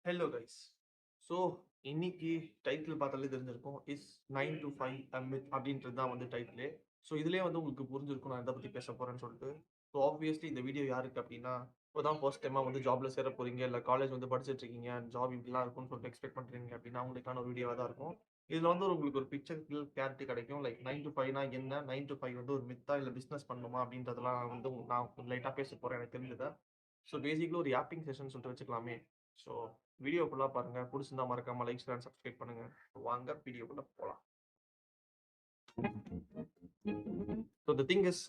Hello guys. So இன்னைக்கு title பார்த்தாலே தெரிஞ்சிருக்கும். இஸ் 9 to 5 மித் அப்படின்றது தான் வந்து டைட்டிலே. ஸோ இதுலேயே வந்து உங்களுக்கு புரிஞ்சிருக்கும் நான் எதை பற்றி பேச போகிறேன்னு சொல்லிட்டு. ஸோ ஆப்வியஸ்லி இந்த வீடியோ யாருக்கு அப்படின்னா, இப்போ தான் ஃபர்ஸ்ட் டைமாக வந்து ஜாப்ல சேர போறீங்க, இல்லை காலேஜ் வந்து படிச்சுட்டு இருக்கீங்க, ஜாப் இப்படிலாம் இருக்கும்னு சொல்லிட்டு எக்ஸ்பெக்ட் பண்ணுறீங்க அப்படின்னா உங்களுக்கான ஒரு வீடியோவாக தான் இருக்கும். இதில் வந்து உங்களுக்கு ஒரு பிக்சர் கிளாரிட்டி கிடைக்கும். லைக் 9 to 5 என்ன, 9 to 5 வந்து ஒரு மித்தா இல்லை பிஸ்னஸ் பண்ணணுமா அப்படின்றதெல்லாம் வந்து நான் லைட்டாக பேச போகிறேன் எனக்கு தெரிஞ்சதை. ஸோ பேசிக்கலி ஒரு யாப்பிங் செஷன் சொல்லிட்டு வச்சுக்கலாமே. ஸோ வீடியோ ஃபுல்லா பாருங்க. புடிச்சிருந்தா மறக்காம லைக், ஷேர், சப்ஸ்கிரைப் பண்ணுங்க. வாங்க வீடியோக்குள்ள போலாம். So the thing is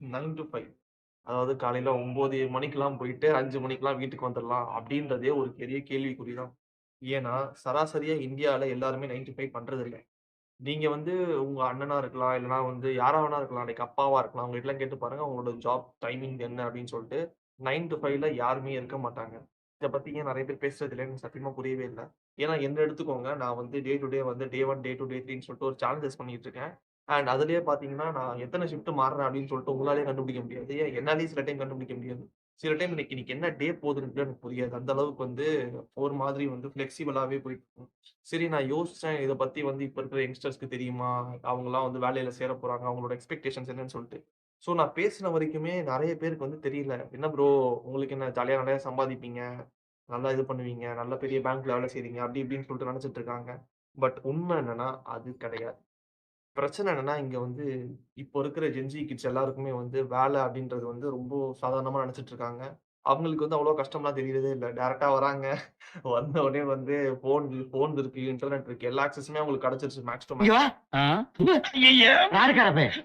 9 to 5, அதாவது காலையில 9 மணிக்கெல்லாம் போயிட்டு 5 மணிக்கெல்லாம் வீட்டுக்கு வந்துடலாம் அப்படின்றதே ஒரு பெரிய கேள்விக்குறி தான். ஏன்னா சராசரியா இந்தியால எல்லாருமே 9 to 5 பண்றது இல்ல. நீங்க வந்து உங்க அண்ணனா இருக்கலாம், இல்லைன்னா வந்து யாரா வேணா இருக்கலாம், லைக் அப்பாவா இருக்கலாம். அவங்க கிட்டலாம் கேட்டு பாருங்க அவங்களோட ஜாப் டைமிங் என்ன அப்படின்னு சொல்லிட்டு. 9 to 5ல யாருமே இருக்க மாட்டாங்க. இத பத்தி ஏன் நெறைய பேர் பேசுறது இல்லன்னு எனக்கு சத்தியமா புரியவே இல்ல. ஏன்னா என்ன எடுத்துக்கோங்க, நான் வந்து டே டு டே வந்து டே 1, டே 2, டே 3ன்னு சொல்லிட்டு ஒரு சேலஞ்சஸ் பண்ணிட்டு இருக்கேன். அண்ட் அதிலேயே பார்த்தீங்கன்னா, நான் எத்தன ஷிஃப்ட் மாறுறேன் அப்படின்னு சொல்லிட்டு உங்களாலயே கண்டுபிடிக்க முடியாது. ஏன் என்னாலயும் சில டைம் கண்டுபிடிக்க முடியாது. சில டைம் இன்னைக்கு இன்னைக்கு என்ன டே போகுதுன்னு கூட எனக்கு புரியாது. அந்த அளவுக்கு வந்து ஒரு மாதிரி வந்து ஃப்ளெக்சிபிளாவே போயிட்டுருக்கும். சரி நான் யோசிச்சேன், இத பத்தி வந்து இப்ப இருக்கிற யங்ஸ்டர்ஸ்க்கு தெரியுமா? அவங்கலாம் வந்து வேலையில சேர போறாங்க. அவங்களோட எக்ஸ்பெக்டேஷன்ஸ் என்னன்னு சொல்லிட்டு. ஸோ நான் பேசின வரைக்குமே நெறைய பேருக்கு வந்து தெரியல. என்ன ப்ரோ உங்களுக்கு என்ன ஜாலியா நெறைய சம்பாதிப்பீங்க, நல்லா இது பண்ணுவீங்க, நல்ல பெரிய பேங்க்ல வேலை செய்றீங்க, அப்படி இப்படின்னு சொல்லிட்டு நெனச்சுட்டு இருக்காங்க. பட் உண்மை என்னன்னா, அது கிடையாது. பிரச்சனை என்னன்னா, இங்க வந்து இப்போ இருக்கிற ஜென்ஸி கிட்ஸ் எல்லாருக்குமே வந்து வேலை அப்படின்றது வந்து ரொம்ப சாதாரணமா நெனச்சுட்டு இருக்காங்க. அவங்களுக்கு வந்து அவ்வளோ கஷ்டம்லாம் தெரியறதே இல்ல. டைரக்ட்டா வராங்க. வந்த உடனே வந்து ஃபோன் இருக்கு, இன்டர்நெட் இருக்கு. எல்லா ஆக்சஸுமே அவங்களுக்கு கிடைச்சிருச்சு மேக்ஸ் டூ இங்க மேக்ஸ். வா. ஐயய்ய! யாருக்கார பையன்?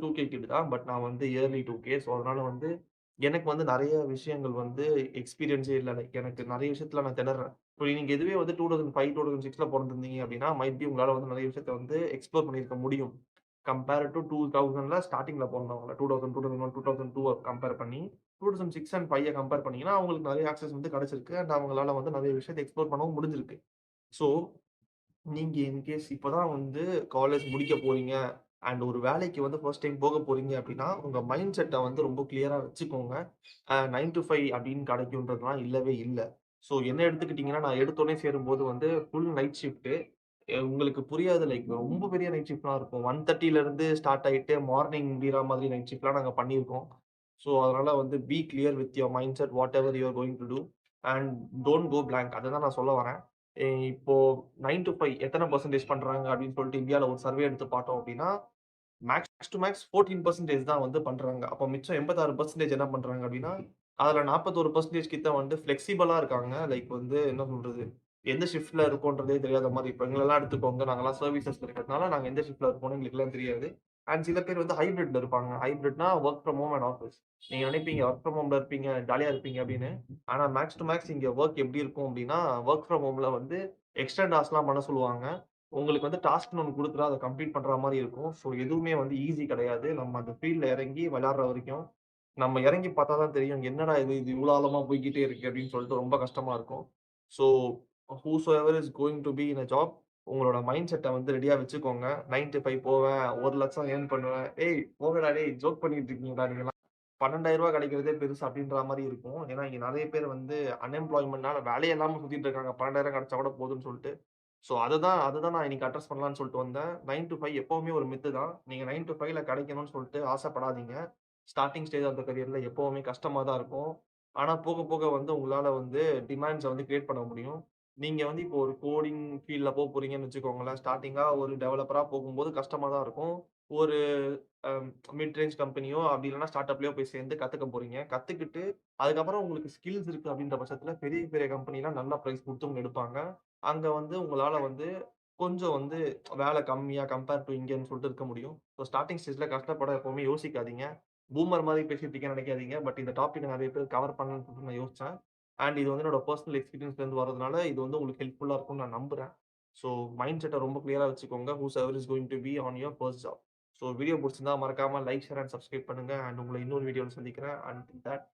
2K கிட் தான். பட் நான் வந்து இயர்லி 2K. ஸோ அதனால வந்து எனக்கு வந்து நெறைய விஷயங்கள் வந்து எக்ஸ்பீரியன்ஸே இல்ல. லைக் எனக்கு நெறைய விஷயத்துல நான் திணர்றேன். இப்போ நீங்க இதுவே வந்து 2005, 2006ல பொறந்திருந்தீங்க அப்டின்னா, மைட் பி உங்களால வந்து நெறைய விஷயத்த வந்து எக்ஸ்ப்ளோர் பண்ணியிருக்க முடியும். கம்பேர்ட் டூ 2000ல ஸ்டார்ட்டிங்ல பொறந்தவங்கள 2000, 2001, 2002 கம்பேர் பண்ணி 2006 அண்ட் 5 கம்பேர் பண்ணீங்கன்னா, அவங்களுக்கு நெறைய ஆக்சஸ் வந்து கிடைச்சிருக்கு. அண்ட் அவங்களால வந்து நெறைய விஷயத்த எக்ஸ்ப்ளோர் பண்ணவும் முடிஞ்சிருக்கு. ஸோ நீங்க இன்கேஸ் இப்ப தான் வந்து காலேஜ் முடிக்க போறீங்க அண்ட் ஒரு வேலைக்கு வந்து ஃபர்ஸ்ட் டைம் போக போறீங்க அப்டின்னா, உங்க மைண்ட் செட்ட வந்து ரொம்ப கிளியரா வச்சுக்கோங்க. 9 to 5 அப்டின்னு கிடைக்குன்றதுலாம் இல்லவே இல்ல. ஸோ என்ன எடுத்துக்கிட்டீங்கன்னா, நான் எடுத்தோனே சேரும்போது வந்து ஃபுல் நைட் ஷிஃப்ட். உங்களுக்கு புரியாது லைக் ரொம்ப பெரிய நைட் ஷிஃப்ட்லாம் இருக்கும். 1:30ல இருந்து ஸ்டார்ட் ஆயிட்டு மார்னிங் முடியிற மாதிரி நைட் ஷிஃப்ட்லாம் நாங்க பண்ணியிருக்கோம். ஸோ அதனால வந்து be clear with your mind set whatever you are going to do and don't go blank. அததான் நான் சொல்ல வரேன். இப்போ 9 to 5 எத்தன பெர்சன்டேஜ் பண்றாங்க அப்படின்னு சொல்லிட்டு இந்தியால ஒரு சர்வே எடுத்து பார்த்தோம் அப்படின்னா, மேக்ஸ் டூ மேக்ஸ் 14% தான் வந்து பண்றாங்க. அப்போ மிச்சம் 86% என்ன பண்றாங்க அப்படின்னா, அதுல 41% கிட்ட வந்து ஃப்ளெக்சிபிளா இருக்காங்க. லைக் வந்து என்ன சொல்றது? எந்த ஷிஃப்ட்ல இருக்கோன்றதே தெரியாத மாரி. இப்ப எங்களெல்லாம் எடுத்துக்கோங்க. நாங்கலாம் சர்வீசஸ்ல இருக்கிறதுனால, நாங்க எந்த ஷிஃப்ட்ல இருக்கோம்னு எங்களுக்கெல்லாம் தெரியாது. அண்ட் சில பேர் வந்து ஹைபிரிட்ல இருப்பாங்க. ஹைபிரிட்னா work from home and office. நீங்க நினைப்பீங்க வொர்க் ஃப்ரம் ஹோம்ல இருப்பீங்க, ஜாலியா இருப்பீங்க அப்படின்னு. ஆனா மேக்ஸ் டூ மேக்ஸ் இங்க வொர்க் எப்படி இருக்கும் அப்படின்னா, வொர்க் ஃப்ரம் ஹோம்ல வந்து எக்ஸ்ட்ரா டாஸ்க்லாம் பண்ண சொல்லுவாங்க. உங்களுக்கு வந்து டாஸ்க்ன்னு ஒண்ணு குடுத்துட்டா அத கம்ப்ளீட் பண்ற மாரி இருக்கும். ஸோ எதுவுமே வந்து ஈஸி கிடையாது. நம்ம அந்த ஃபீல்ட்ல இறங்கி விளையாடுற வரைக்கும், நம்ம இறங்கி பார்த்தா தான் தெரியும். என்னடா இது! இது இவ்ளோ ஆழமா போய்க்கிட்டே இருக்கு அப்படின்னு சொல்லிட்டு ரொம்ப கஷ்டமா இருக்கும். So whosoever is going to be in a job, உங்களோட மைண்ட் செட்ட வந்து ரெடியா வச்சுக்கோங்க. 9 to 5 போவேன். 1,00,000 ஏர்ன் பண்ணுவேன். "ஏய் போங்கடா டேய்! ஜோக் பண்ணிட்டு இருக்கீங்கடா நீங்கலாம்." ரூ. 12,000 கிடைக்கிறதே பெருசு அப்படின்ற மாரி இருக்கும். ஏன்னா, இங்க நெறைய பேர் வந்து அன்எம்ப்ளாய்மென்ட்னால வேலையே இல்லாம சுத்திட்டு இருக்காங்க. 12,000 கிடைச்சா கூட போதும்ன்னு சொல்லிட்டு. ஸோ அதுதான் நான் இன்னைக்கு அட்ரஸ் பண்ணலான்னு சொல்லிட்டு வந்தேன். 9 to 5 எப்பவுமே ஒரு மித்து தான். நீங்க 9 to 5ல கிடைக்கணும்னு சொல்லிட்டு ஆசைப்படாதீங்க. ஸ்டார்ட்டிங் ஸ்டேஜ் ஆஃப் த கரியர்ல எப்பவுமே கஷ்டமா தான் இருக்கும். ஆனா போக போக வந்து உங்களால வந்து டிமாண்ட்ஸ வந்து கிரியேட் பண்ண முடியும். நீங்க வந்து இப்போ ஒரு கோடிங் ஃபீல்ட்ல போறீங்கன்னு வச்சுக்கோங்களேன். ஸ்டார்ட்டிங்கா ஒரு டெவலப்பரா போகும்போது கஷ்டமா தான் இருக்கும். ஒரு அ மிட் ரேஞ்ச் கம்பெனியோ அப்படி இல்லன்னா ஸ்டார்ட் அப்லயோ போய் சேர்ந்து கத்துக்க போறீங்க. கத்துக்கிட்டு அதுக்கப்புறம் உங்களுக்கு ஸ்கில்ஸ் இருக்கு அப்படின்ற பட்சத்தில பெரிய பெரிய கம்பெனிலாம் நல்ல பிரைஸ் குடுத்து உங்கள எடுப்பாங்க. அங்க வந்து உங்களால வந்து கொஞ்சம் வந்து வேலை கம்மியா கம்பேர் டூ இங்கன்னு சொல்லிட்டு இருக்க முடியும். ஸோ ஸ்டார்ட்டிங் ஸ்டேஜ்ல கஷ்டப்பட எப்பவுமே யோசிக்காதீங்க. பூமர் மாரி பேசிட்டு இருக்கேன்னு நெனைக்காதீங்க. பட் இந்த டாபிக் நெறைய பேர் கவர் பண்ணணும்னு சொல்லிட்டு நான் யோசிச்சேன். அண்ட் இது வந்து என்னோட பெர்சனல் எக்ஸ்பீரியன்ஸ்ல இருந்து வரதுனால, இது வந்து உங்களுக்கு ஹெல்ப்ஃபுல்லா இருக்கும்னு நான் நம்புறேன். ஸோ மைண்ட் செட்ட ரொம்ப கிளியரா வச்சுக்கோங்க. Whoever is going to be on your first job. So video புடிச்சிருந்தா மறக்காம லைக், ஷேர் அண்ட் சப்ஸ்கிரைப் பண்ணுங்க. அண்ட் உங்கள இன்னொரு வீடியோல சந்திக்கிறேன். Until that